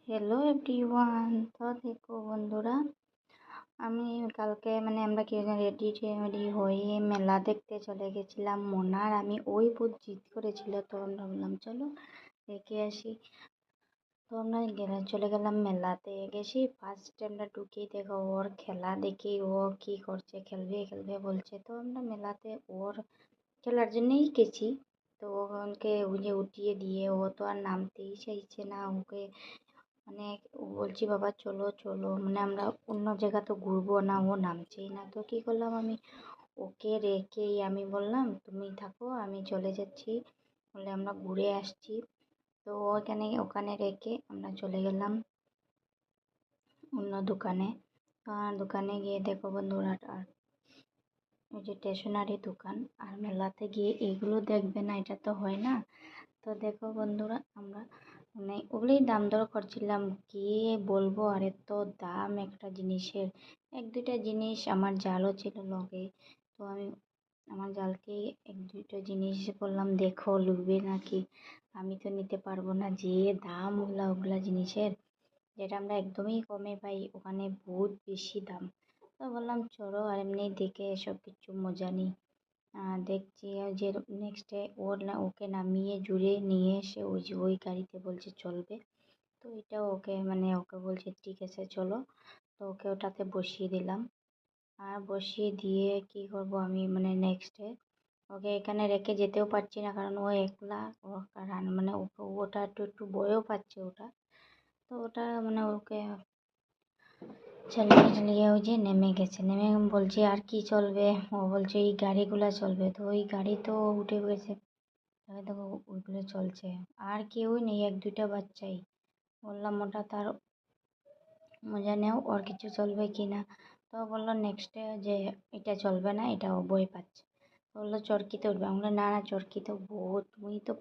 Hello everyone. তো দেখো বন্ধুরা, আমি কালকে আমরা কি রেডি টেডি হয়ে মেলা দেখতে চলে গেছিলাম। মোনার আমি ওই বহুত জিদ করেছিল, তো আমরা বললাম চলো দেখে আসি। তো আমরা চলে গেলাম মেলাতে। গেছি ফার্স্ট আমরা ঢুকেই দেখো ওর খেলা দেখি, ও কি করছে, খেলবে খেলবে বলছে। তো আমরা মেলাতে ওর খেলার জন্যই গেছি। তো ওকে ওই যে উঠিয়ে দিয়ে ও তো আর নামতেই চাইছে না। ওকে মানে বলছি বাবা চলো চলো, আমরা অন্য জায়গা তো ঘুরবো না, ও নামছেই না। তো কী করলাম, আমি ওকে রেখেই আমি বললাম তুমি থাকো, আমি চলে যাচ্ছি, বলে আমরা ঘুরে আসছি। তো ওখানে রেখে আমরা চলে গেলাম অন্য দোকানে। দোকানে গিয়ে দেখো বন্ধুরা, আর ওই যে স্টেশনারি দোকান, আর মেলাতে গিয়ে এগুলো দেখবে না এটা তো হয় না। তো দেখো বন্ধুরা, আমরা ওগুলোই দাম দর করছিলাম, কি বলবো। আর এত দাম একটা জিনিসের। এক দুইটা জিনিস আমার জালও ছিল লগে, তো আমি আমার জালকে এক দুইটা জিনিস বললাম দেখো লুকবে নাকি। আমি তো নিতে পারবো না, যে দাম ওগুলা জিনিসের, যেটা আমরা একদমই কমে পাই ওখানে বহুত বেশি দাম। তো বললাম চলো আর এমনি দেখে সব কিছু মজা নিই। দেখছি যে নেক্সটে ওকে নামিয়ে জুড়ে নিয়ে এসে ওই গাড়িতে বলছে চলবে। তো এটা ওকে বলছে ঠিক আছে চলো। তো ওকে ওটাতে বসিয়ে দিলাম। আর বসিয়ে দিয়ে কি করব আমি, নেক্সটে ওকে এখানে রেখে যেতেও পারছি না, কারণ ও একলা। ও ওটা একটু একটু ভয়ও পাচ্ছে ওটা। তো ওটা ওকে চালিয়ে চালিয়ে ওই যে নেমে গেছে। নেমে বলছি আর কি চলবে, ও বলছে এই গাড়িগুলো চলবে। তো ওই গাড়ি তো উঠে গেছে, তাহলে দেখো ওইগুলো চলছে। আর কেউই নেই, এক দুইটা বাচ্চাই। বললাম ওটা তার মজা নেও, ওর কিছু চলবে কি না। তো বললো নেক্সটে যে এটা চলবে না, এটা ও ভয় পাচ্ছে। তো বললো চরকিতে উঠবে। আমরা না না, চরকিতে বহুত, তুমি তো